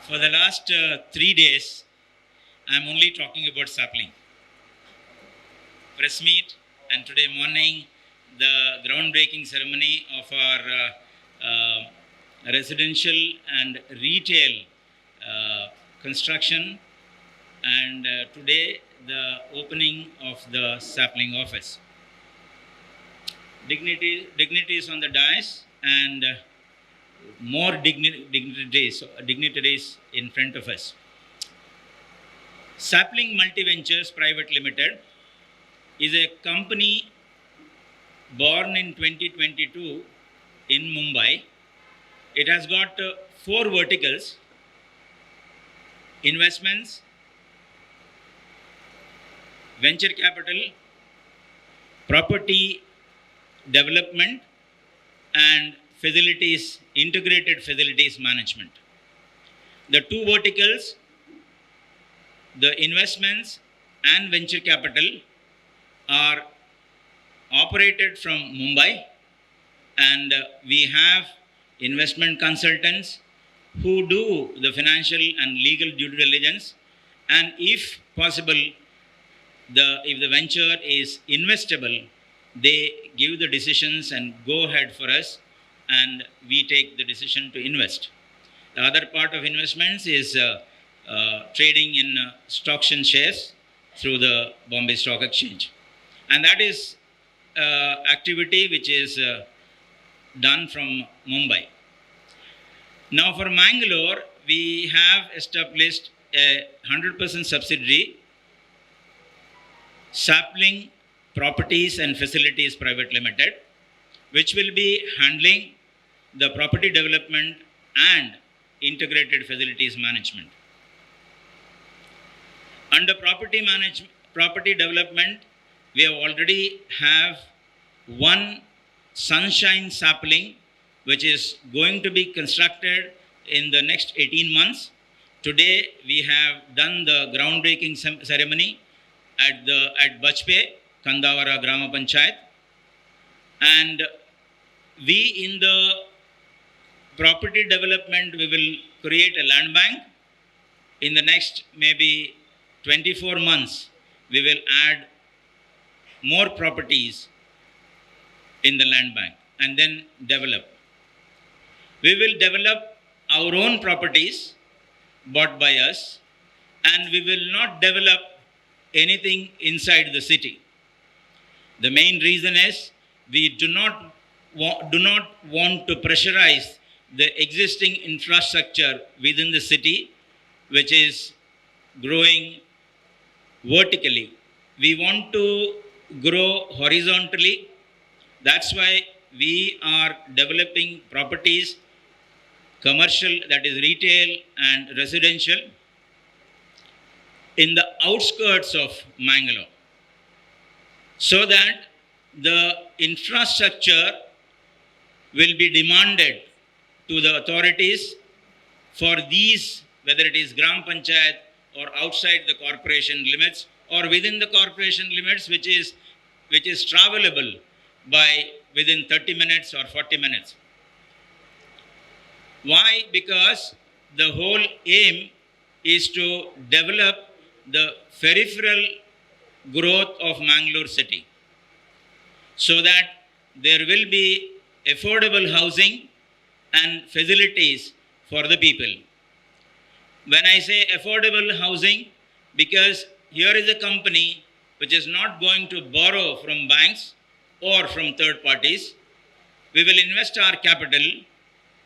For the last 3 days, I'm only talking about Sapling. Press meet, and today morning, the groundbreaking ceremony of our residential and retail construction, and today, the opening of the Sapling office. Dignitaries on the dais, and more dignitaries in front of us. Sapling Multiventures Private Limited is a company born in 2022 in Mumbai. It has got 4 verticals: investments, venture capital, property development, and facilities, integrated facilities management. The 2 verticals, the investments and venture capital, are operated from Mumbai, and we have investment consultants who do the financial and legal due diligence, and if possible, if the venture is investable, they give the decisions and go ahead for us, and we take the decision to invest. The other part of investments is trading in stocks and shares through the Bombay Stock Exchange. And that is activity which is done from Mumbai. Now for Mangalore, we have established a 100% subsidiary, Sapling Properties and Facilities Private Limited, which will be handling the property development and integrated facilities management. Under property development, we already have one Sunshine Sapling, which is going to be constructed in the next 18 months. Today, we have done the groundbreaking ceremony at Bajpe, Kandavara Grama Panchayat, and we in the property development, we will create a land bank. In the next maybe 24 months, we will add more properties in the land bank and then develop. We will develop our own properties bought by us, and we will not develop anything inside the city. The main reason is we do not want to pressurize the existing infrastructure within the city, which is growing vertically. We want to grow horizontally. That's why we are developing properties, commercial, that is retail and residential, in the outskirts of Mangalore, so that the infrastructure will be demanded to the authorities for these, whether it is Gram Panchayat or outside the corporation limits or within the corporation limits, which is travelable by within 30 minutes or 40 minutes. Why? Because the whole aim is to develop the peripheral growth of Mangalore city, so that there will be affordable housing and facilities for the people. When I say affordable housing, because here is a company which is not going to borrow from banks or from third parties. We will invest our capital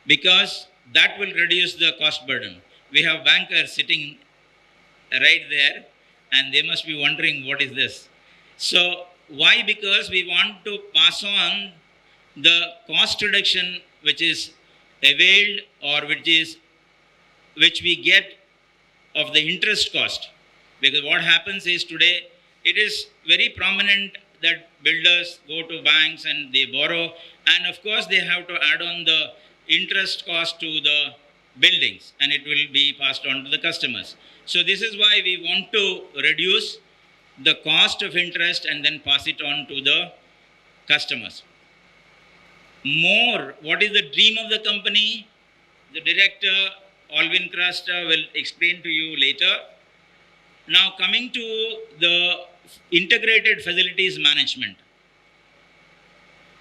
because that will reduce the cost burden. We have bankers sitting right there, and they must be wondering, what is this? So why? Because we want to pass on the cost reduction which is availed, or which we get of the interest cost. Because what happens is today it is very prominent that builders go to banks and they borrow, and of course they have to add on the interest cost to the buildings, and it will be passed on to the customers. So this is why we want to reduce the cost of interest and then pass it on to the customers. More, what is the dream of the company? The director Alvin Krasta will explain to you later. Now, coming to the integrated facilities management.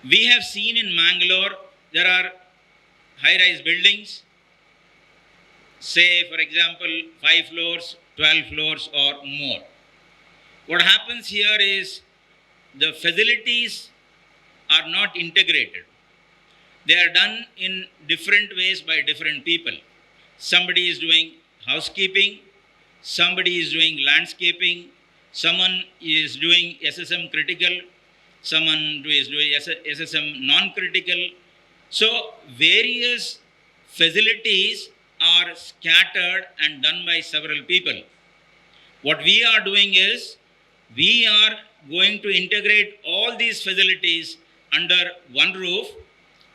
We have seen in Mangalore, there are high-rise buildings, say, for example, 5 floors, 12 floors or more. What happens here is the facilities are not integrated. They are done in different ways by different people. Somebody is doing housekeeping, somebody is doing landscaping, someone is doing SSM critical, someone is doing SSM non-critical. So various facilities are scattered and done by several people. What we are doing is, we are going to integrate all these facilities under one roof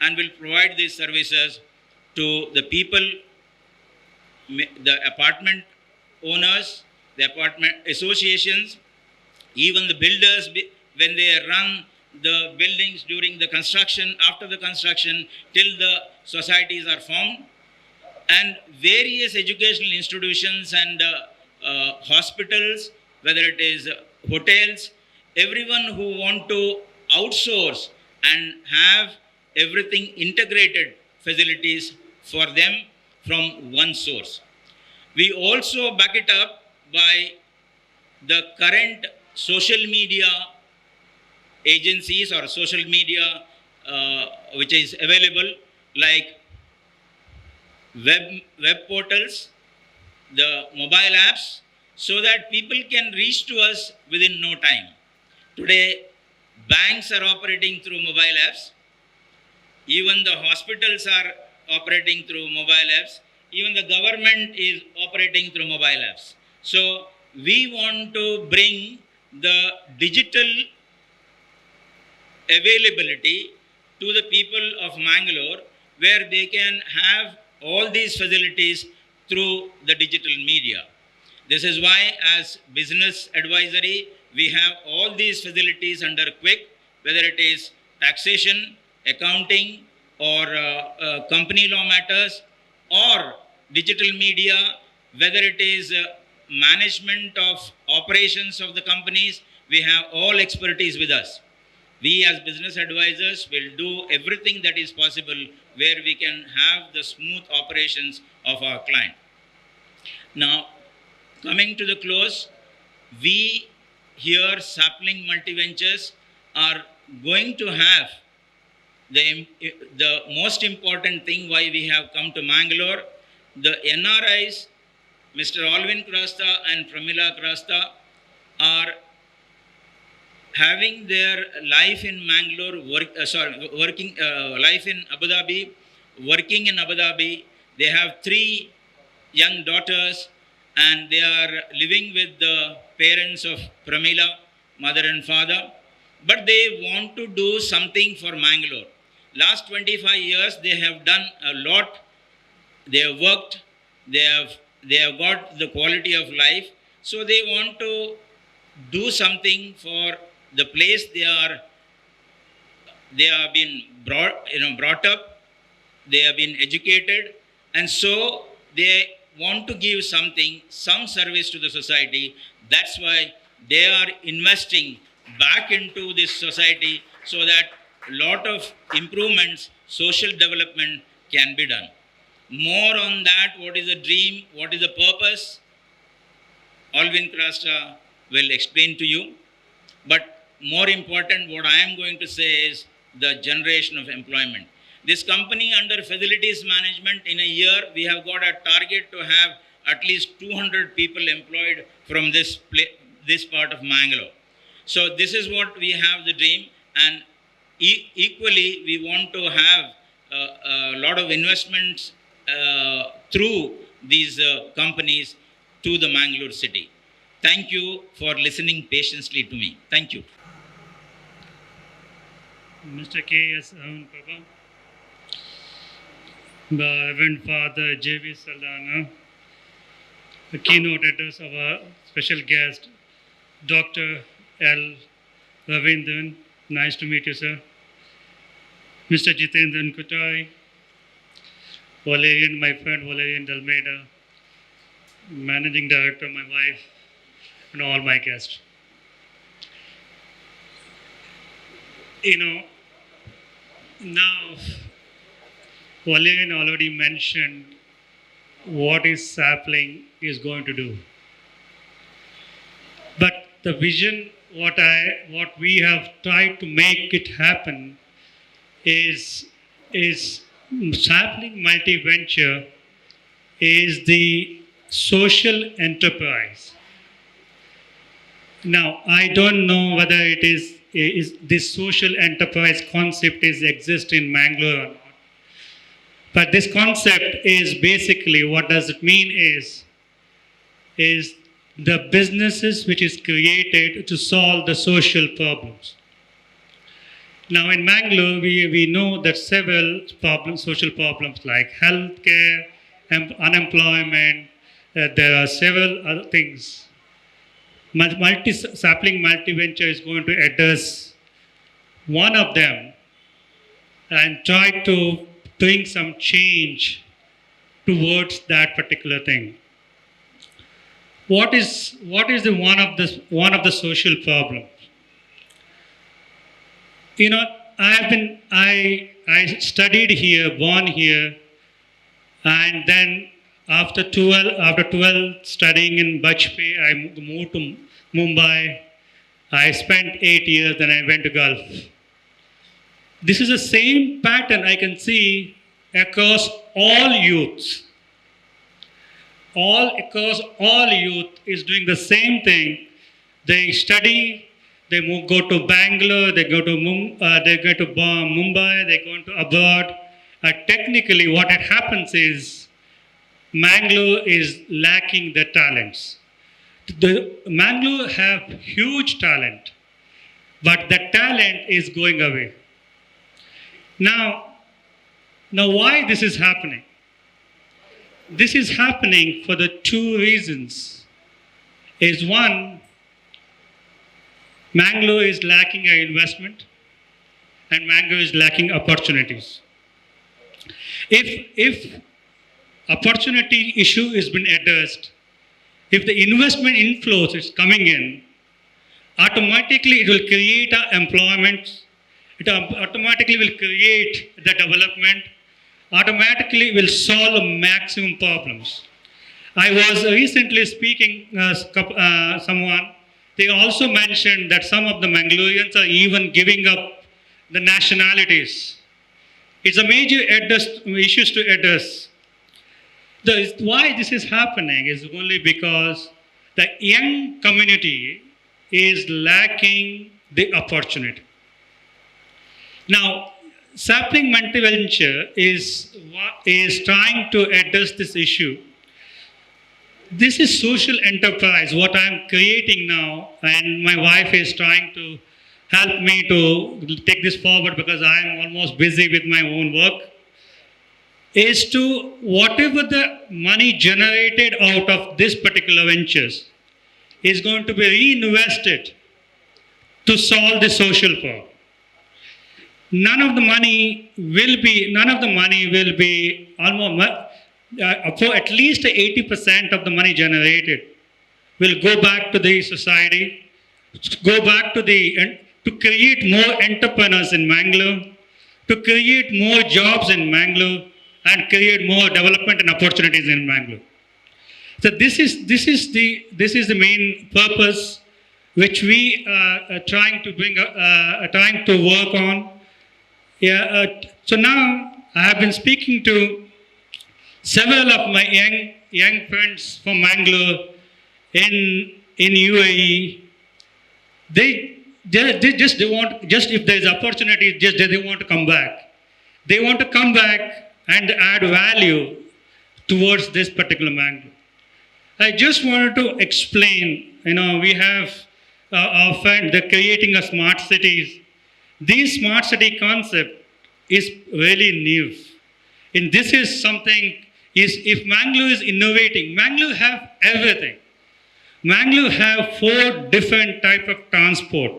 and will provide these services to the people, the apartment owners, the apartment associations, even the builders when they run the buildings during the construction, after the construction, till the societies are formed, and various educational institutions and hospitals, whether it is hotels, everyone who want to outsource and have everything integrated facilities for them from one source. We also back it up by the current social media agencies or social media which is available, like web portals, the mobile apps, so that people can reach to us within no time. Today, banks are operating through mobile apps. Even the hospitals are operating through mobile apps. Even the government is operating through mobile apps. So we want to bring the digital availability to the people of Mangalore, where they can have all these facilities through the digital media. This is why, as business advisory, we have all these facilities under Quick, whether it is taxation, accounting, or company law matters, or digital media, whether it is management of operations of the companies. We have all expertise with us. We as business advisors will do everything that is possible where we can have the smooth operations of our client. Now, coming to the close, we here, Sapling Multiventures, are going to have the most important thing why we have come to Mangalore. The NRIs, Mr. Alvin Krasta and Pramila Krasta, are having their life in Mangalore, working life in Abu Dhabi, working in Abu Dhabi. They have 3 young daughters, and they are living with the parents of Pramila, mother and father. But they want to do something for Mangalore. Last 25 years, they have done a lot. They have worked. They have got the quality of life. So they want to do something for the place they have been brought up. They have been educated, and so they want to give some service to the society. That's why they are investing back into this society so that a lot of improvements, social development can be done. More on that, what is the dream, what is the purpose, Alvin Krasta will explain to you. But more important, what I am going to say is the generation of employment. This company under facilities management, in a year, we have got a target to have at least 200 people employed from this part of Mangalore. So this is what we have the dream, and equally we want to have a lot of investments through these companies to the Mangalore city. Thank you for listening patiently to me. Thank you. Mr. K.S. Arun Prabha, the Reverend Father J.V. Saldana, the keynote address of our special guest, Dr. L. Ravindran. Nice to meet you, sir. Mr. Jitendran Kutai, Valerian, my friend Valerian Dalmeda, Managing Director, my wife, and all my guests. Now, Valerian already mentioned what is Sapling is going to do. But the vision, what we have tried to make it happen is Sapling Multi-Venture is the social enterprise. Now, I don't know whether it is this social enterprise concept exist in Mangalore or not. But this concept is basically, what does it mean is the businesses which is created to solve the social problems. Now in Mangalore, we know that several problems, social problems like healthcare, unemployment, there are several other things. Sapling Multi-Venture is going to address one of them and try to bring some change towards that particular thing. What is the one of the social problems? I studied here, born here, and then after 12 studying in Bijai, I moved to Mumbai. I spent 8 years, then I went to Gulf. This is the same pattern I can see across all youths. Across all youth is doing the same thing. They study, they go to Bangalore, they go to Mumbai, they go to abroad. Technically, what happens is Mangalore is lacking the talents. Mangalore have huge talent, but the talent is going away. Now why this is happening? This is happening for the two reasons. Is one, Mangalore is lacking an investment and Mangalore is lacking opportunities. If opportunity issue has been addressed, if the investment inflows is coming in, automatically it will create employment, it automatically will create the development, automatically will solve maximum problems. I was recently speaking someone, they also mentioned that some of the Mangaloreans are even giving up the nationalities. It's a major issues to address. Why this is happening is only because the young community is lacking the opportunity. Now, Sapling Multi-Venture is trying to address this issue. This is social enterprise, what I'm creating now, and my wife is trying to help me to take this forward because I'm almost busy with my own work, is to whatever the money generated out of this particular ventures is going to be reinvested to solve the social problem. None of the money will be almost for at least 80% of the money generated will go back to the society, go back to create more entrepreneurs in Mangalore, to create more jobs in Mangalore, and create more development and opportunities in Mangalore. So this is the main purpose which we are trying to work on. So now I have been speaking to several of my young friends from Mangalore in UAE. They want if there is opportunity, they want to come back. They want to come back and add value towards this particular Mangalore. I just wanted to explain. We have our friend. They're creating a smart cities. This smart city concept is really new. And this is something, if Mangalore is innovating, Mangalore have everything. Mangalore have 4 different type of transport.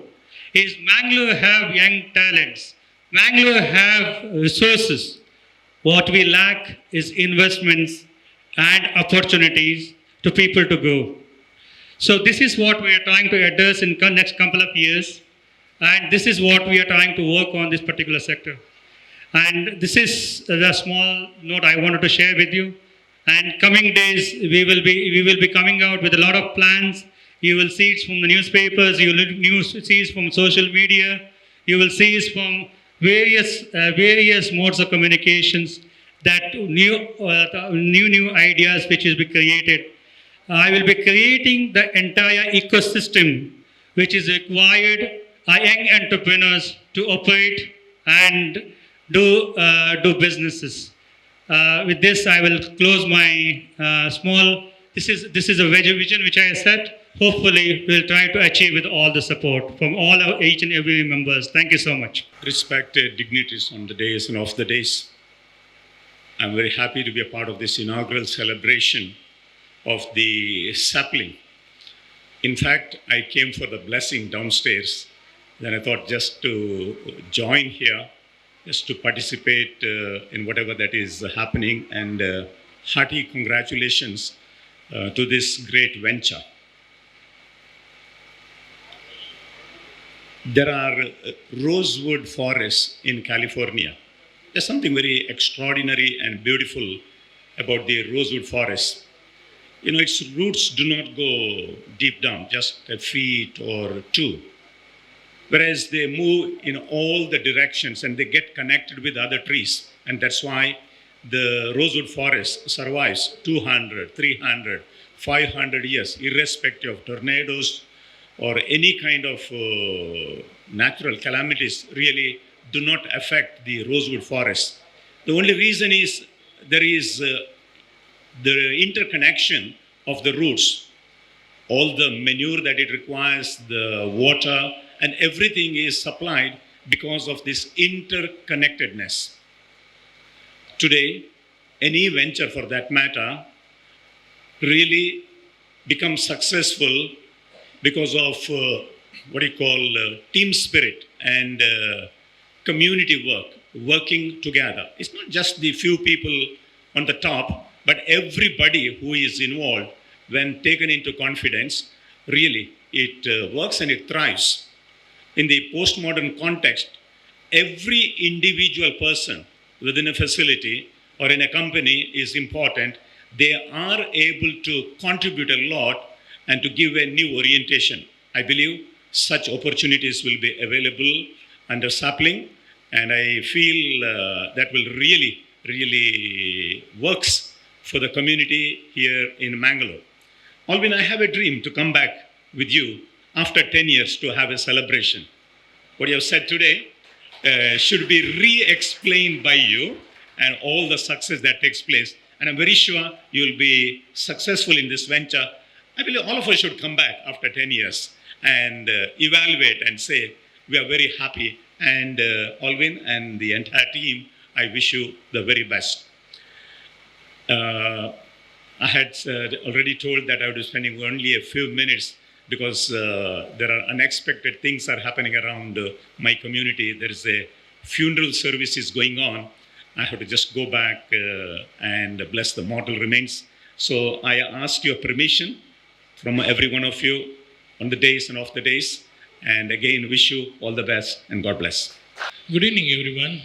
Mangalore have young talents. Mangalore have resources. What we lack is investments and opportunities to people to go. So this is what we are trying to address in the next couple of years, and this is what we are trying to work on this particular sector. And this is the small note I wanted to share with you. And coming days, we will be coming out with a lot of plans. You will see it from the newspapers. You will see it from social media. You will see it from various modes of communications. That new ideas which will be created. I will be creating the entire ecosystem which is required by young entrepreneurs to operate and do businesses. With this, I will close my small. This is a vision which I set. Hopefully, we'll try to achieve with all the support from each and every members. Thank you so much. Respected dignitaries on the days and off the days, I'm very happy to be a part of this inaugural celebration of the Sapling. In fact, I came for the blessing downstairs. Then I thought just to join here, just to participate in whatever that is happening, and hearty congratulations to this great venture. There are rosewood forests in California. There's something very extraordinary and beautiful about the rosewood forest. You know, its roots do not go deep down, just a feet or two. Whereas they move in all the directions and they get connected with other trees. And that's why the rosewood forest survives 200, 300, 500 years, irrespective of tornadoes or any kind of natural calamities really do not affect the rosewood forest. The only reason is there is the interconnection of the roots. All the manure that it requires, the water, and everything is supplied because of this interconnectedness. Today, any venture for that matter really becomes successful because of team spirit and community work, working together. It's not just the few people on the top, but everybody who is involved, when taken into confidence, really it works and it thrives. In the postmodern context, every individual person within a facility or in a company is important. They are able to contribute a lot and to give a new orientation. I believe such opportunities will be available under Sapling, and I feel that will really works for the community here in Mangalore. Alvin, I have a dream to come back with you after 10 years to have a celebration. What you have said today should be re-explained by you and all the success that takes place. And I'm very sure you will be successful in this venture. I believe all of us should come back after 10 years and evaluate and say, we are very happy. And Alvin and the entire team, I wish you the very best. I had already told that I would be spending only a few minutes because there are unexpected things are happening around my community. There is a funeral services going on. I have to just go back and bless the mortal remains. So I ask your permission from every one of you on the days and off the days. And again, wish you all the best and God bless. Good evening, everyone.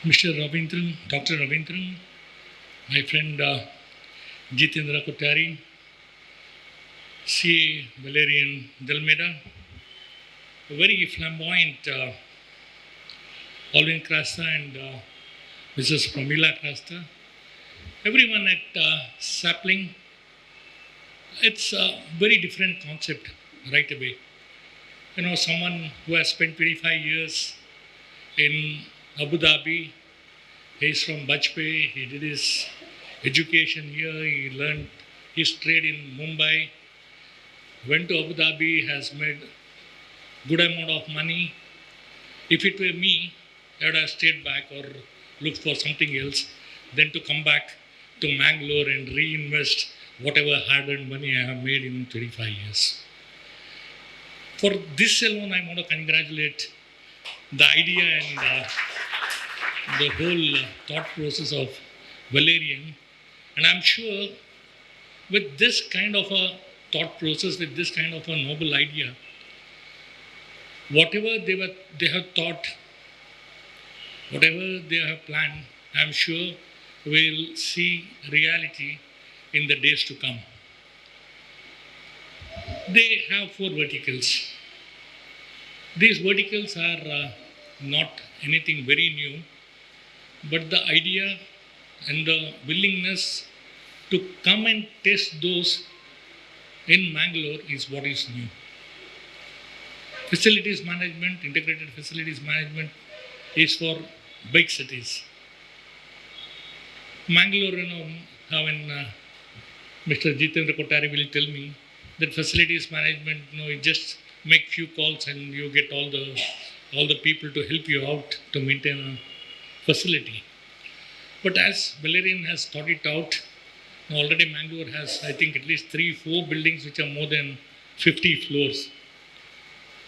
Mr. Ravindran, Dr. Ravindran, my friend Jitendra Kothari, C. Valerian Delmeda, a very flamboyant Alvin Krasta and Mrs. Pramila Krasta, everyone at Sapling. It's a very different concept right away. You know, someone who has spent 25 years in Abu Dhabi, he's from Bajpayee, he did his education here, he learned his trade in Mumbai, went to Abu Dhabi, has made good amount of money. If it were me, I would have stayed back or looked for something else than to come back to Mangalore and reinvest whatever hard-earned money I have made in 25 years. For this alone, I want to congratulate the idea and the whole thought process of Valerian. And I'm sure with this kind of a thought process, with this kind of a noble idea, whatever they have thought, whatever they have planned, I'm sure we'll see reality in the days to come. They have 4 verticals. These verticals are not anything very new, but the idea and the willingness to come and test those in Mangalore is what is new. Facilities management, integrated facilities management is for big cities. Mangalore, when Mr. Jitendra Kothari will tell me that facilities management, you just make few calls and you get all the people to help you out to maintain a facility. But as Valerian has thought it out, already Mangalore has, I think, at least 3-4 buildings which are more than 50 floors.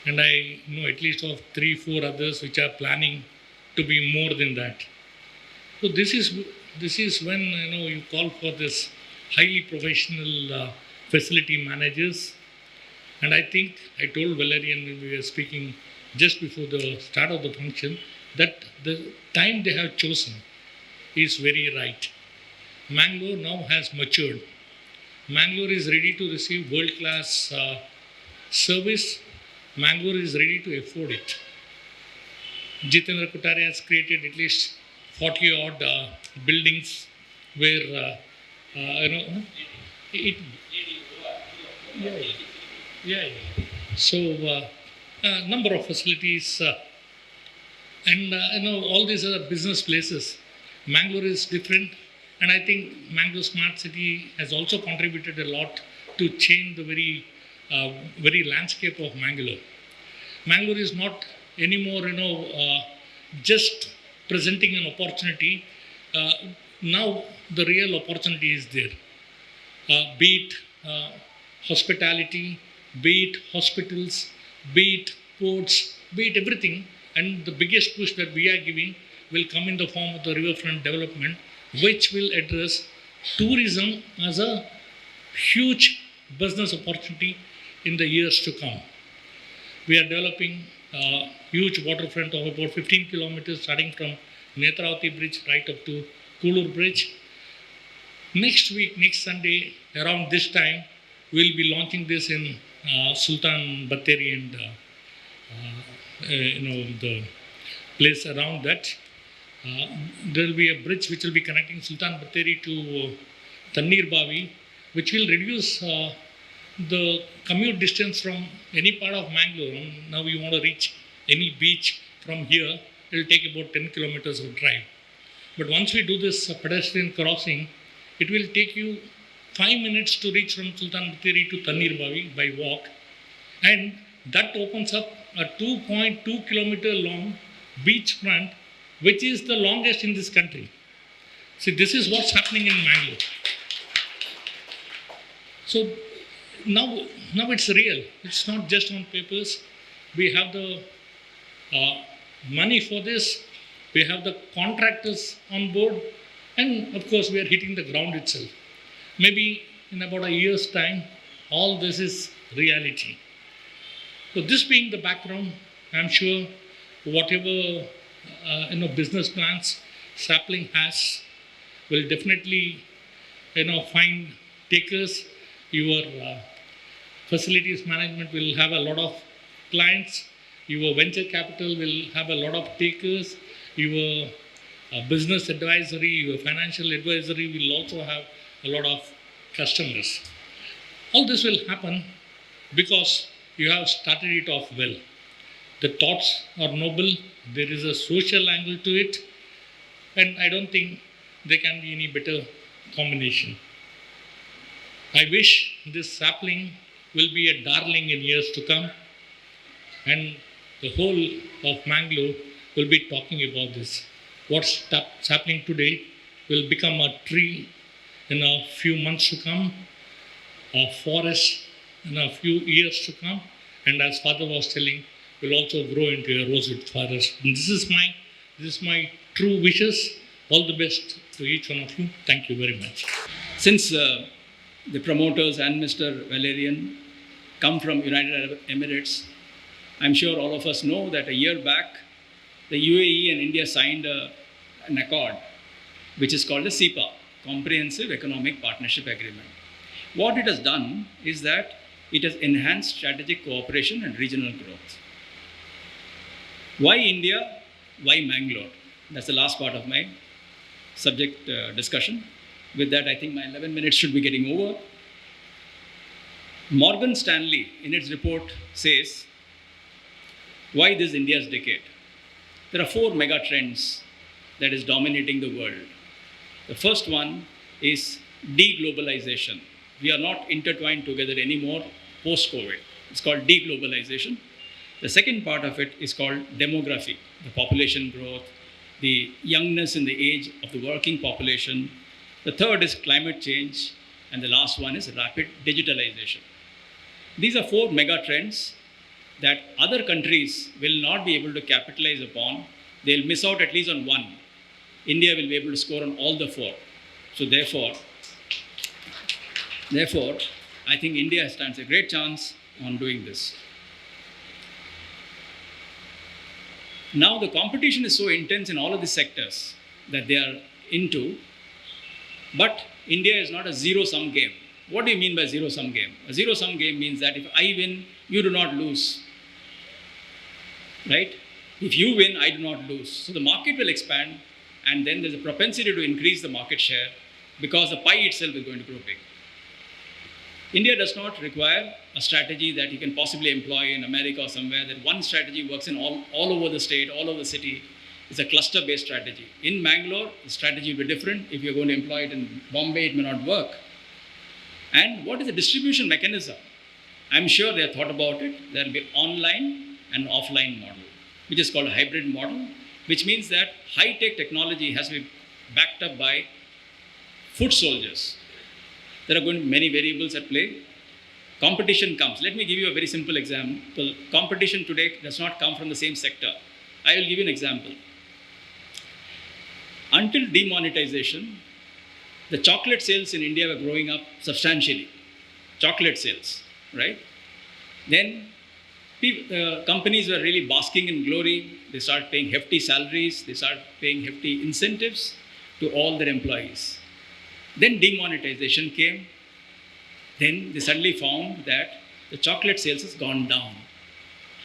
And I know at least of 3-4 others which are planning to be more than that. So this is when you call for this highly professional facility managers. And I think I told Valerian when we were speaking just before the start of the function that the time they have chosen is very right. Mangalore now has matured. Mangalore is ready to receive world-class service. Mangalore is ready to afford it. Jitendra Kothari has created at least 40-odd buildings where, So, number of facilities and all these other business places. Mangalore is different, and I think Mangaluru Smart City has also contributed a lot to change the very landscape of Mangalore. Mangalore is not anymore, just presenting an opportunity. Now the real opportunity is there. Be it hospitality, be it hospitals, be it ports, be it everything. And the biggest push that we are giving will come in the form of the riverfront development, which will address tourism as a huge business opportunity in the years to come. We are developing a huge waterfront of about 15 kilometers starting from Netravati Bridge right up to Kulur Bridge. Next week, next Sunday, around this time, we'll be launching this in Sultan Batteri and the place around that. There will be a bridge which will be connecting Sultan Batteri to Tannir Bavi, which will reduce the commute distance from any part of Mangalore. Now you want to reach any beach from here, it will take about 10 kilometers of drive. But once we do this pedestrian crossing, it will take you 5 minutes to reach from Sultan Batteri to Tannir Bavi by walk. And that opens up a 2.2 kilometer long beachfront, which is the longest in this country. See, this is what's happening in Mangalore. So now it's real. It's not just on papers. We have the money for this. We have the contractors on board. And of course, we are hitting the ground itself. Maybe in about a year's time, all this is reality. So this being the background, I'm sure whatever business plans Sapling has will definitely find takers. Your facilities management will have a lot of clients. Your venture capital will have a lot of takers. Your business advisory, your financial advisory will also have a lot of customers. All this will happen because you have started it off well. The thoughts are noble. There is a social angle to it. And I don't think there can be any better combination. I wish this sapling will be a darling in years to come. And the whole of Mangalore will be talking about this. What's happening today will become a tree in a few months to come, a forest in a few years to come, and as Father was telling, will also grow into a rosewood forest. And this is my true wishes. All the best to each one of you. Thank you very much. Since the promoters and Mr. Valerian come from United Arab Emirates, I'm sure all of us know that a year back, the UAE and India signed an accord, which is called the CEPA, Comprehensive Economic Partnership Agreement. What it has done is that it has enhanced strategic cooperation and regional growth. Why India? Why Mangalore? That's the last part of my subject discussion. With that, I think my 11 minutes should be getting over. Morgan Stanley, in its report, says, why this India's decade? There are 4 mega trends that is dominating the world. The first one is deglobalization. We are not intertwined together anymore post-COVID. It's called deglobalization. The second part of it is called demography, the population growth, the youngness in the age of the working population. The third is climate change, and the last one is rapid digitalization. These are 4 mega trends that other countries will not be able to capitalize upon. They'll miss out at least on one. India will be able to score on all the 4. So therefore, I think India stands a great chance on doing this. Now the competition is so intense in all of these sectors that they are into, but India is not a zero-sum game. What do you mean by zero-sum game? A zero-sum game means that if I win, you do not lose, right? If you win, I do not lose. So the market will expand, and then there's a propensity to increase the market share because the pie itself is going to grow big. India does not require a strategy that you can possibly employ in America or somewhere, that one strategy works in all over the state, all over the city. It's a cluster-based strategy. In Mangalore, the strategy will be different. If you're going to employ it in Bombay, it may not work. And what is the distribution mechanism? I'm sure they have thought about it. There will be online and offline model, which is called a hybrid model, which means that high-tech technology has to be backed up by foot soldiers. There are going to be many variables at play. Competition comes. Let me give you a very simple example. Competition today does not come from the same sector. I will give you an example. Until demonetization, the chocolate sales in India were growing up substantially. Chocolate sales, right? Then companies were really basking in glory. They started paying hefty salaries. They started paying hefty incentives to all their employees. Then demonetization came. Then they suddenly found that the chocolate sales has gone down.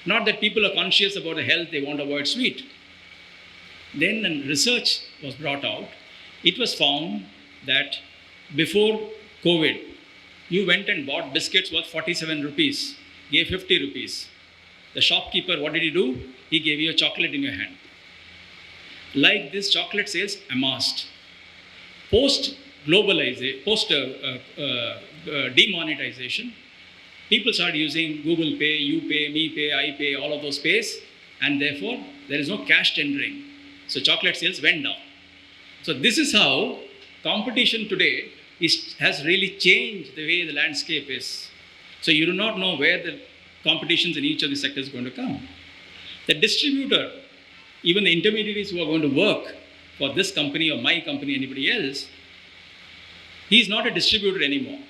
Not that people are conscious about the health, they want to avoid sweet. Then research was brought out. It was found that before COVID, you went and bought biscuits worth 47 rupees, gave 50 rupees. The shopkeeper, what did he do? He gave you a chocolate in your hand. Like this, chocolate sales amassed. Demonetization, people started using Google Pay, You Pay, Me Pay, I Pay, all of those pays, and therefore there is no cash tendering. So chocolate sales went down. So this is how competition today has really changed the way the landscape is. So you do not know where the competitions in each of the sectors is going to come. The distributor, even the intermediaries who are going to work for this company or my company, anybody else, he's not a distributor anymore.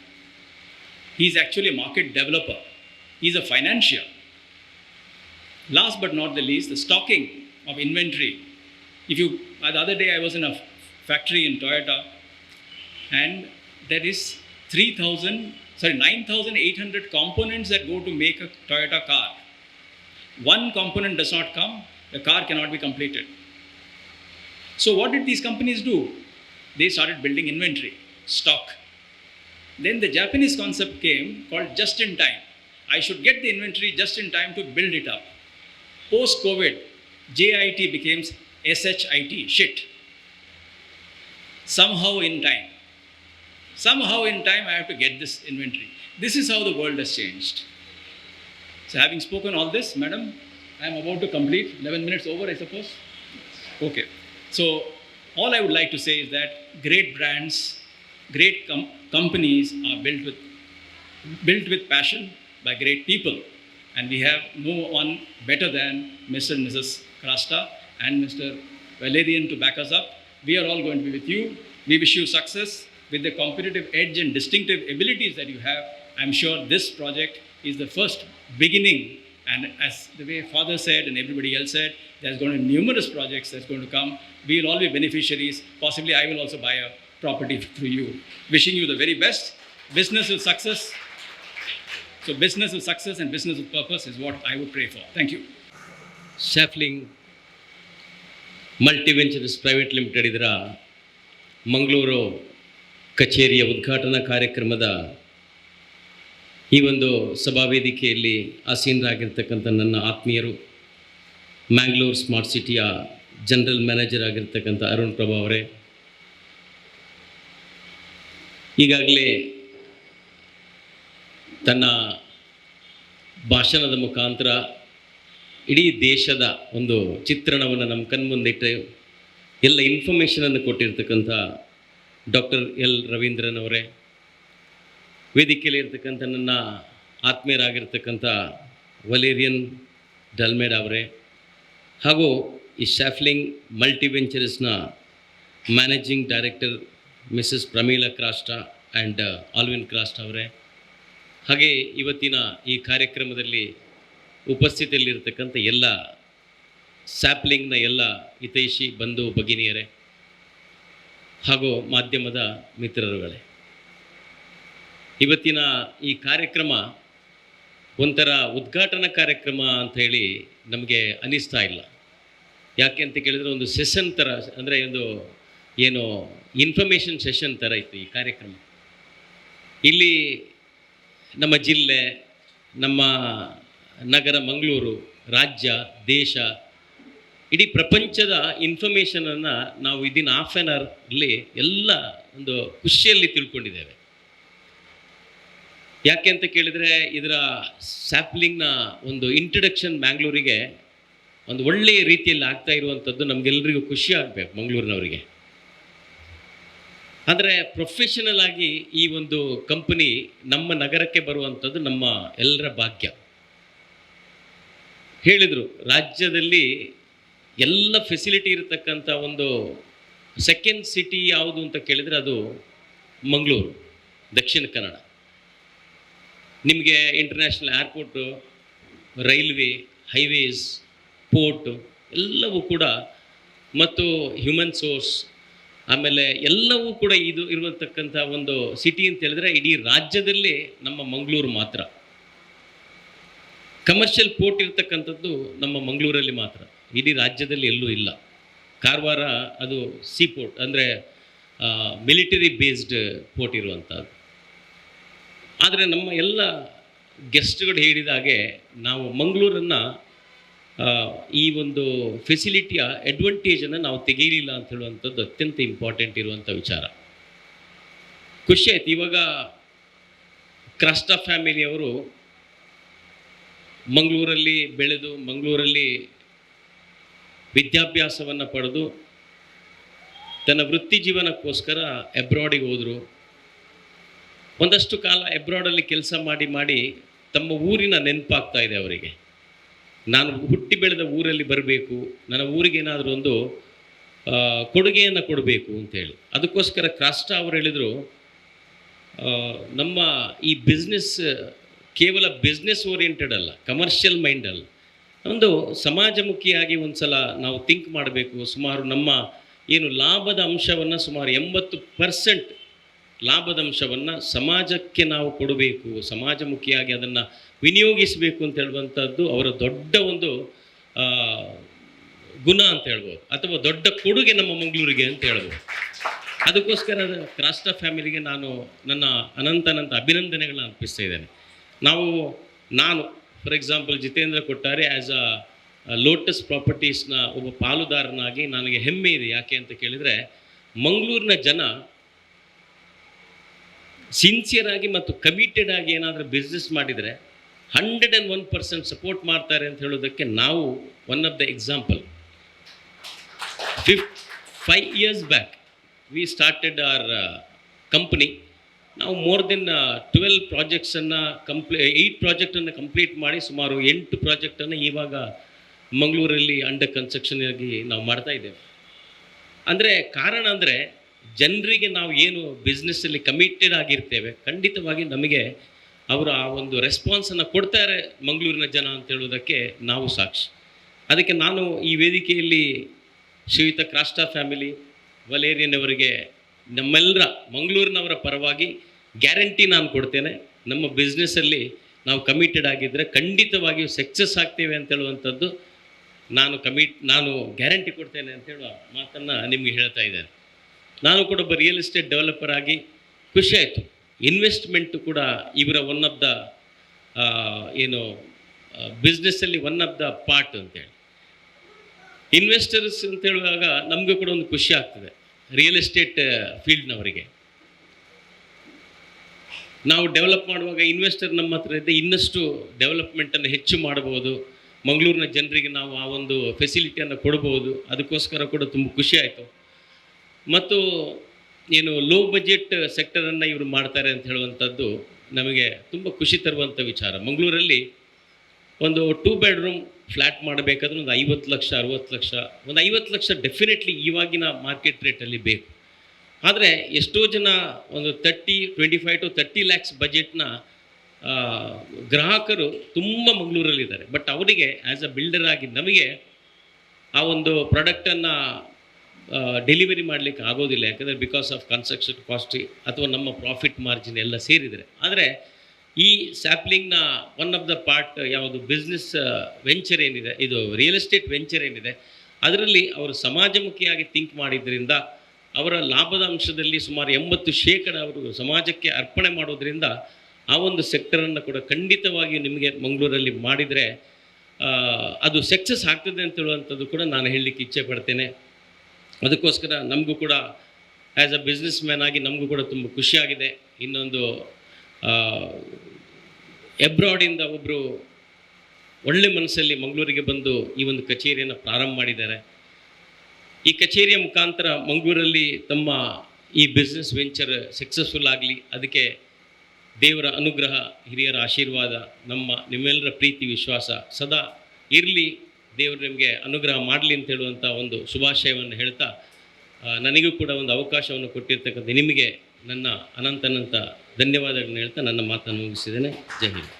He's actually a market developer. He's a financier. Last but not the least, the stocking of inventory. The other day I was in a factory in Toyota, and there is 9,800 components that go to make a Toyota car. One component does not come, the car cannot be completed. So what did these companies do? They started building inventory, stock. Then the Japanese concept came called just in time. I should get the inventory just in time to build it up. Post-COVID, JIT became SHIT, shit. Somehow in time, I have to get this inventory. This is how the world has changed. So having spoken all this, madam, I am about to complete. 11 minutes over, I suppose? Okay. So all I would like to say is that great brands, great companies are built with passion by great people. And we have no one better than Mr. and Mrs. Krasta and Mr. Valerian to back us up. We are all going to be with you. We wish you success with the competitive edge and distinctive abilities that you have. I'm sure this project is the first beginning. And as the way Father said and everybody else said, there's going to be numerous projects that's going to come. We will all be beneficiaries. Possibly I will also buy a property through you. Wishing you the very best. Business with success. So business with success and business with purpose is what I would pray for. Thank you. Sapling Multiventures private limited ಇದರ ಮಂಗಳೂರು ಕಚೇರಿಯ ಉದ್ಘಾಟನಾ ಕಾರ್ಯಕ್ರಮದ ಈ ಒಂದು ಸಭಾವೇದಿಕೆಯಲ್ಲಿ ಆಸೀನರಾಗಿರ್ತಕ್ಕಂಥ ನನ್ನ ಆತ್ಮೀಯರು, Mangalore smart ಸಿಟಿಯ general manager ಆಗಿರ್ತಕ್ಕಂಥ ಅರುಣ್ ಪ್ರಭಾ ಅವರೇ, ಈಗಾಗಲೇ ತನ್ನ ಭಾಷಣದ ಮುಖಾಂತರ ಇಡೀ ದೇಶದ ಒಂದು ಚಿತ್ರಣವನ್ನು ನಮ್ಮ ಕಣ್ಮುಂದಿಟ್ಟು ಎಲ್ಲ ಇನ್ಫಾರ್ಮೇಷನನ್ನು ಕೊಟ್ಟಿರ್ತಕ್ಕಂಥ ಡಾಕ್ಟರ್ ಎಲ್ ರವೀಂದ್ರನ್ ಅವರೇ, ವೇದಿಕೆಯಲ್ಲಿ ಇರ್ತಕ್ಕಂಥ ನನ್ನ ಆತ್ಮೀಯರಾಗಿರ್ತಕ್ಕಂಥ ವಲೇರಿಯನ್ ಡಲ್ಮೇಡ್ ಅವರೇ, ಹಾಗೂ ಈ ಸ್ಯಾಫ್ಲಿಂಗ್ ಮಲ್ಟಿವೆಂಚರ್ಸ್ನ managing director missus Pramila Crasta and Alvin Crasta ಅವರೇ, ಹಾಗೆ ಇವತ್ತಿನ ಈ ಕಾರ್ಯಕ್ರಮದಲ್ಲಿ ಉಪಸ್ಥಿತಿಯಲ್ಲಿರ್ತಕ್ಕಂಥ ಎಲ್ಲ ಸ್ಯಾಪ್ಲಿಂಗ್ನ ಎಲ್ಲ ಹಿತೈಷಿ ಬಂಧು ಭಗಿನಿಯರೇ ಹಾಗೂ ಮಾಧ್ಯಮದ ಮಿತ್ರರುಗಳೇ, ಇವತ್ತಿನ ಈ ಕಾರ್ಯಕ್ರಮ ಒಂಥರ ಉದ್ಘಾಟನಾ ಕಾರ್ಯಕ್ರಮ ಅಂತ ಹೇಳಿ ನಮಗೆ ಅನ್ನಿಸ್ತಾ ಇಲ್ಲ. ಯಾಕೆ ಅಂತ ಕೇಳಿದರೆ ಒಂದು ಸೆಷನ್ ಥರ, ಅಂದರೆ ಒಂದು ಏನು ಇನ್ಫಾರ್ಮೇಷನ್ ಸೆಷನ್ ಥರ ಇತ್ತು ಈ ಕಾರ್ಯಕ್ರಮ. ಇಲ್ಲಿ ನಮ್ಮ ಜಿಲ್ಲೆ, ನಮ್ಮ ನಗರ ಮಂಗಳೂರು, ರಾಜ್ಯ, ದೇಶ, ಇಡೀ ಪ್ರಪಂಚದ ಇನ್ಫಾರ್ಮೇಷನನ್ನು ನಾವು ಇದನ್ನ ಹಾಫ್ ಆನ್ ಅವರಲ್ಲಿ ಎಲ್ಲ ಒಂದು ಖುಷಿಯಲ್ಲಿ ತಿಳ್ಕೊಂಡಿದ್ದೇವೆ. ಯಾಕೆ ಅಂತ ಕೇಳಿದರೆ ಇದರ ಸ್ಯಾಪ್ಲಿಂಗ್ನ ಒಂದು ಇಂಟ್ರಡಕ್ಷನ್ ಮ್ಯಾಂಗ್ಳೂರಿಗೆ ಒಂದು ಒಳ್ಳೆಯ ರೀತಿಯಲ್ಲಿ ಆಗ್ತಾ ಇರುವಂಥದ್ದು ನಮಗೆಲ್ಲರಿಗೂ ಖುಷಿ ಆಗಬೇಕು ಮಂಗಳೂರಿನವರಿಗೆ. ಆದರೆ ಪ್ರೊಫೆಷನಲ್ ಆಗಿ ಈ ಒಂದು ಕಂಪನಿ ನಮ್ಮ ನಗರಕ್ಕೆ ಬರುವಂಥದ್ದು ನಮ್ಮ ಎಲ್ಲರ ಭಾಗ್ಯ. ಹೇಳಿದರು, ರಾಜ್ಯದಲ್ಲಿ ಎಲ್ಲ ಫೆಸಿಲಿಟಿ ಇರತಕ್ಕಂಥ ಒಂದು ಸೆಕೆಂಡ್ ಸಿಟಿ ಯಾವುದು ಅಂತ ಕೇಳಿದರೆ ಅದು ಮಂಗಳೂರು, ದಕ್ಷಿಣ ಕನ್ನಡ. ನಿಮಗೆ international airport, railway, highways, port ಎಲ್ಲವೂ ಕೂಡ, ಮತ್ತು ಹ್ಯೂಮನ್ ಸೋರ್ಸ್, ಆಮೇಲೆ ಎಲ್ಲವೂ ಕೂಡ ಇದು ಇರುವಂತಕ್ಕಂಥ ಒಂದು ಸಿಟಿ ಅಂತ ಹೇಳಿದ್ರೆ ಇಡೀ ರಾಜ್ಯದಲ್ಲಿ ನಮ್ಮ ಮಂಗಳೂರು ಮಾತ್ರ. ಕಮರ್ಷಿಯಲ್ ಪೋರ್ಟ್ ಇರ್ತಕ್ಕಂಥದ್ದು ನಮ್ಮ ಮಂಗಳೂರಲ್ಲಿ ಮಾತ್ರ, ಇಡೀ ರಾಜ್ಯದಲ್ಲಿ ಎಲ್ಲೂ ಇಲ್ಲ. ಕಾರವಾರ ಅದು ಸೀ ಪೋರ್ಟ್, ಅಂದರೆ ಮಿಲಿಟರಿ ಬೇಸ್ಡ್ ಪೋರ್ಟ್ ಇರುವಂಥದ್ದು. ಆದರೆ ನಮ್ಮ ಎಲ್ಲ ಗೆಸ್ಟ್ಗಳು ಹೇಳಿದ ಹಾಗೆ ನಾವು ಮಂಗಳೂರನ್ನು ಈ ಒಂದು ಫೆಸಿಲಿಟಿಯ ಅಡ್ವಾಂಟೇಜನ್ನು ನಾವು ತೆಗೆಯಲಿಲ್ಲ ಅಂತ ಹೇಳುವಂಥದ್ದು ಅತ್ಯಂತ ಇಂಪಾರ್ಟೆಂಟ್ ಇರುವಂಥ ವಿಚಾರ. ಖುಷಿ ಆಯ್ತು. ಇವಾಗ ಕ್ರಾಸ್ಟಾ ಫ್ಯಾಮಿಲಿಯವರು ಮಂಗಳೂರಲ್ಲಿ ಬೆಳೆದು, ಮಂಗಳೂರಲ್ಲಿ ವಿದ್ಯಾಭ್ಯಾಸವನ್ನು ಪಡೆದು ತನ್ನ ವೃತ್ತಿ ಜೀವನಕ್ಕೋಸ್ಕರ ಅಬ್ರಾಡಿಗೆ ಹೋದರು. ಒಂದಷ್ಟು ಕಾಲ ಅಬ್ರಾಡಲ್ಲಿ ಕೆಲಸ ಮಾಡಿ ಮಾಡಿ ತಮ್ಮ ಊರಿನ ನೆನಪಾಗ್ತಾ ಇದೆ ಅವರಿಗೆ. ನಾನು ಹುಟ್ಟಿ ಬೆಳೆದ ಊರಲ್ಲಿ ಬರಬೇಕು, ನನ್ನ ಊರಿಗೆ ಏನಾದರೂ ಒಂದು ಕೊಡುಗೆಯನ್ನು ಕೊಡಬೇಕು ಅಂತೇಳಿ. ಅದಕ್ಕೋಸ್ಕರ ಕ್ರಾಸ್ಟಾ ಅವರು ಹೇಳಿದರು, ನಮ್ಮ ಈ ಬಿಸ್ನೆಸ್ ಕೇವಲ ಬಿಸ್ನೆಸ್ ಓರಿಯೆಂಟೆಡ್ ಅಲ್ಲ, ಕಮರ್ಷಿಯಲ್ ಮೈಂಡ್ ಅಲ್ಲ, ಒಂದು ಸಮಾಜಮುಖಿಯಾಗಿ ಒಂದು ಸಲ ನಾವು ಥಿಂಕ್ ಮಾಡಬೇಕು. ಸುಮಾರು ನಮ್ಮ ಏನು ಲಾಭದ ಅಂಶವನ್ನು, ಸುಮಾರು 80% ಲಾಭದ ಅಂಶವನ್ನು ಸಮಾಜಕ್ಕೆ ನಾವು ಕೊಡಬೇಕು, ಸಮಾಜಮುಖಿಯಾಗಿ ಅದನ್ನು ವಿನಿಯೋಗಿಸಬೇಕು ಅಂತ ಹೇಳುವಂಥದ್ದು ಅವರ ದೊಡ್ಡ ಒಂದು ಗುಣ ಅಂತ ಹೇಳ್ಬೋದು, ಅಥವಾ ದೊಡ್ಡ ಕೊಡುಗೆ ನಮ್ಮ ಮಂಗಳೂರಿಗೆ ಅಂತ ಹೇಳ್ಬೋದು. ಅದಕ್ಕೋಸ್ಕರ ಕ್ರಾಸ್ಟಾ ಫ್ಯಾಮಿಲಿಗೆ ನಾನು ನನ್ನ ಅನಂತ ಅಭಿನಂದನೆಗಳನ್ನ ಅರ್ಪಿಸ್ತಾ ಇದ್ದೇನೆ. ನಾನು for example Jitendra Kottare as a Lotus ಪ್ರಾಪರ್ಟೀಸ್ನ ಒಬ್ಬ ಪಾಲುದಾರನಾಗಿ ನನಗೆ ಹೆಮ್ಮೆ ಇದೆ. ಯಾಕೆ ಅಂತ ಕೇಳಿದರೆ, ಮಂಗಳೂರಿನ ಜನ ಸಿನ್ಸಿಯರ್ ಆಗಿ ಮತ್ತು ಕಮಿಟೆಡ್ ಆಗಿ ಏನಾದರೂ ಬಿಸ್ನೆಸ್ ಮಾಡಿದರೆ 101% ಸಪೋರ್ಟ್ ಮಾಡ್ತಾರೆ ಅಂತ ಹೇಳೋದಕ್ಕೆ ನಾವು one of the example. 5 years back we started our company. ನಾವು ಮೋರ್ ದೆನ್ 12 ಪ್ರಾಜೆಕ್ಟ್ಸನ್ನು 8 ಪ್ರಾಜೆಕ್ಟನ್ನು ಕಂಪ್ಲೀಟ್ ಮಾಡಿ ಸುಮಾರು 8 ಪ್ರಾಜೆಕ್ಟನ್ನು ಇವಾಗ ಮಂಗಳೂರಲ್ಲಿ ಅಂಡರ್ ಕನ್ಸ್ಟ್ರಕ್ಷನ್ ಆಗಿ ನಾವು ಮಾಡ್ತಾ ಇದ್ದೇವೆ. ಅಂದರೆ ಕಾರಣ ಅಂದರೆ ಜನರಿಗೆ ನಾವು ಏನು ಬಿಸ್ನೆಸ್ಸಲ್ಲಿ ಕಮಿಟೆಡ್ ಆಗಿರ್ತೇವೆ, ಖಂಡಿತವಾಗಿ ನಮಗೆ ಅವರು ಆ ಒಂದು ರೆಸ್ಪಾನ್ಸನ್ನು ಕೊಡ್ತಾರೆ ಮಂಗಳೂರಿನ ಜನ ಅಂತ ಹೇಳೋದಕ್ಕೆ ನಾವು ಸಾಕ್ಷಿ. ಅದಕ್ಕೆ ನಾನು ಈ ವೇದಿಕೆಯಲ್ಲಿ ಶ್ರೀಯುತ ಕ್ರಾಸ್ಟಾ ಫ್ಯಾಮಿಲಿ, ವಲೇರಿಯನ್ ಅವರಿಗೆ, ನಮ್ಮೆಲ್ಲರ ಮಂಗಳೂರಿನವರ ಪರವಾಗಿ ಗ್ಯಾರಂಟಿ ನಾನು ಕೊಡ್ತೇನೆ. ನಮ್ಮ ಬಿಸ್ನೆಸ್ಸಲ್ಲಿ ನಾವು ಕಮಿಟೆಡ್ ಆಗಿದ್ದರೆ ಖಂಡಿತವಾಗಿಯೂ ಸಕ್ಸಸ್ ಆಗ್ತೇವೆ ಅಂತ ಹೇಳುವಂಥದ್ದು ನಾನು ಗ್ಯಾರಂಟಿ ಕೊಡ್ತೇನೆ ಅಂತ ಹೇಳುವ ಮಾತನ್ನು ನಿಮಗೆ ಹೇಳ್ತಾ ಇದ್ದೇನೆ. ನಾನು ಕೂಡ ಒಬ್ಬ ರಿಯಲ್ ಎಸ್ಟೇಟ್ ಡೆವಲಪರ್ ಆಗಿ ಖುಷಿ ಆಯಿತು. ಇನ್ವೆಸ್ಟ್ಮೆಂಟು ಕೂಡ ಇವರ ಒನ್ ಆಫ್ ದ ಬಿಸ್ನೆಸ್ಸಲ್ಲಿ ಒನ್ ಆಫ್ ದ ಪಾರ್ಟ್ ಅಂತೇಳಿ. ಇನ್ವೆಸ್ಟರ್ಸ್ ಅಂತ ಹೇಳುವಾಗ ನಮಗೂ ಕೂಡ ಒಂದು ಖುಷಿ ಆಗ್ತದೆ. ರಿಯಲ್ ಎಸ್ಟೇಟ್ ಫೀಲ್ಡ್ನವರಿಗೆ ನಾವು ಡೆವಲಪ್ ಮಾಡುವಾಗ ಇನ್ವೆಸ್ಟರ್ ನಮ್ಮ ಹತ್ರ ಇದ್ದರೆ ಇನ್ನಷ್ಟು ಡೆವಲಪ್ಮೆಂಟನ್ನು ಹೆಚ್ಚು ಮಾಡ್ಬೋದು, ಮಂಗಳೂರಿನ ಜನರಿಗೆ ನಾವು ಆ ಒಂದು ಫೆಸಿಲಿಟಿಯನ್ನು ಕೊಡ್ಬೋದು. ಅದಕ್ಕೋಸ್ಕರ ಕೂಡ ತುಂಬ ಖುಷಿ ಆಯಿತು. ಮತ್ತು ಲೋ ಬಜೆಟ್ ಸೆಕ್ಟರನ್ನು ಇವರು ಮಾಡ್ತಾರೆ ಅಂತ ಹೇಳುವಂಥದ್ದು ನಮಗೆ ತುಂಬ ಖುಷಿ ತರುವಂಥ ವಿಚಾರ. ಮಂಗಳೂರಲ್ಲಿ ಒಂದು 2 ಬೆಡ್ರೂಮ್ ಫ್ಲ್ಯಾಟ್ ಮಾಡಬೇಕಾದ್ರೆ ಒಂದು 50 ಲಕ್ಷ 60 ಲಕ್ಷ, ಒಂದು 50 ಲಕ್ಷ ಡೆಫಿನೆಟ್ಲಿ ಇವಾಗಿನ ಮಾರ್ಕೆಟ್ ರೇಟಲ್ಲಿ ಬೇಕು. ಆದರೆ ಎಷ್ಟೋ ಜನ ಒಂದು 25 to 30 ಲ್ಯಾಕ್ಸ್ ಬಜೆಟ್ನ ಗ್ರಾಹಕರು ತುಂಬ ಮಂಗಳೂರಲ್ಲಿದ್ದಾರೆ. ಬಟ್ ಅವರಿಗೆ ಆ್ಯಸ್ ಅ ಬಿಲ್ಡರ್ ಆಗಿ ನಮಗೆ ಆ ಒಂದು ಪ್ರಾಡಕ್ಟನ್ನು ಡೆಲಿವರಿ ಮಾಡಲಿಕ್ಕೆ ಆಗೋದಿಲ್ಲ. ಯಾಕಂದರೆ ಬಿಕಾಸ್ ಆಫ್ ಕನ್ಸ್ಟ್ರಕ್ಷನ್ ಕಾಸ್ಟ್ ಅಥವಾ ನಮ್ಮ ಪ್ರಾಫಿಟ್ ಮಾರ್ಜಿನ್ ಎಲ್ಲ ಸೇರಿದರೆ. ಆದರೆ ಈ ಸ್ಯಾಪ್ಲಿಂಗ್ನ ಒನ್ ಆಫ್ ದ ಪಾರ್ಟ್ ಯಾವುದು ಬಿಸ್ನೆಸ್ ವೆಂಚರ್ ಏನಿದೆ, ಇದು ರಿಯಲ್ ಎಸ್ಟೇಟ್ ವೆಂಚರ್ ಏನಿದೆ, ಅದರಲ್ಲಿ ಅವರು ಸಮಾಜಮುಖಿಯಾಗಿ ಥಿಂಕ್ ಮಾಡಿದ್ರಿಂದ ಅವರ ಲಾಭದ ಅಂಶದಲ್ಲಿ ಸುಮಾರು 80% ಅವರು ಸಮಾಜಕ್ಕೆ ಅರ್ಪಣೆ ಮಾಡೋದ್ರಿಂದ ಆ ಒಂದು ಸೆಕ್ಟರನ್ನು ಕೂಡ ಖಂಡಿತವಾಗಿ ನಿಮಗೆ ಮಂಗಳೂರಲ್ಲಿ ಮಾಡಿದರೆ ಅದು ಸಕ್ಸಸ್ ಆಗ್ತದೆ ಅಂತ ಹೇಳುವಂಥದ್ದು ಕೂಡ ನಾನು ಹೇಳಲಿಕ್ಕೆ ಇಚ್ಛೆ ಪಡ್ತೇನೆ. ಅದಕ್ಕೋಸ್ಕರ ನಮಗೂ ಕೂಡ ಆ್ಯಸ್ ಅ ಬಿಸ್ನೆಸ್ ಮ್ಯಾನ್ ಆಗಿ ನಮಗೂ ಕೂಡ ತುಂಬ ಖುಷಿಯಾಗಿದೆ. ಇನ್ನೊಂದು ಎಬ್ರಾಡಿಂದ ಒಬ್ಬರು ಒಳ್ಳೆ ಮನಸ್ಸಲ್ಲಿ ಮಂಗಳೂರಿಗೆ ಬಂದು ಈ ಒಂದು ಕಚೇರಿಯನ್ನು ಪ್ರಾರಂಭ ಮಾಡಿದ್ದಾರೆ. ಈ ಕಚೇರಿಯ ಮುಖಾಂತರ ಮಂಗಳೂರಲ್ಲಿ ತಮ್ಮ ಈ ಬಿಸ್ನೆಸ್ ವೆಂಚರ್ ಸಕ್ಸಸ್ಫುಲ್ ಆಗಲಿ, ಅದಕ್ಕೆ ದೇವರ ಅನುಗ್ರಹ, ಹಿರಿಯರ ಆಶೀರ್ವಾದ, ನಿಮ್ಮೆಲ್ಲರ ಪ್ರೀತಿ ವಿಶ್ವಾಸ ಸದಾ ಇರಲಿ, ದೇವರು ನಿಮಗೆ ಅನುಗ್ರಹ ಮಾಡಲಿ ಅಂತ ಹೇಳುವಂಥ ಒಂದು ಶುಭಾಶಯವನ್ನು ಹೇಳ್ತಾ, ನನಗೂ ಕೂಡ ಒಂದು ಅವಕಾಶವನ್ನು ಕೊಟ್ಟಿರ್ತಕ್ಕಂಥ ನಿಮಗೆ ನನ್ನ ಅನಂತ ಧನ್ಯವಾದಗಳನ್ನು ಹೇಳ್ತಾ ನನ್ನ ಮಾತನ್ನು ಮುಗಿಸಿದ್ದೇನೆ. ಜೈ ಹಿಂದ್.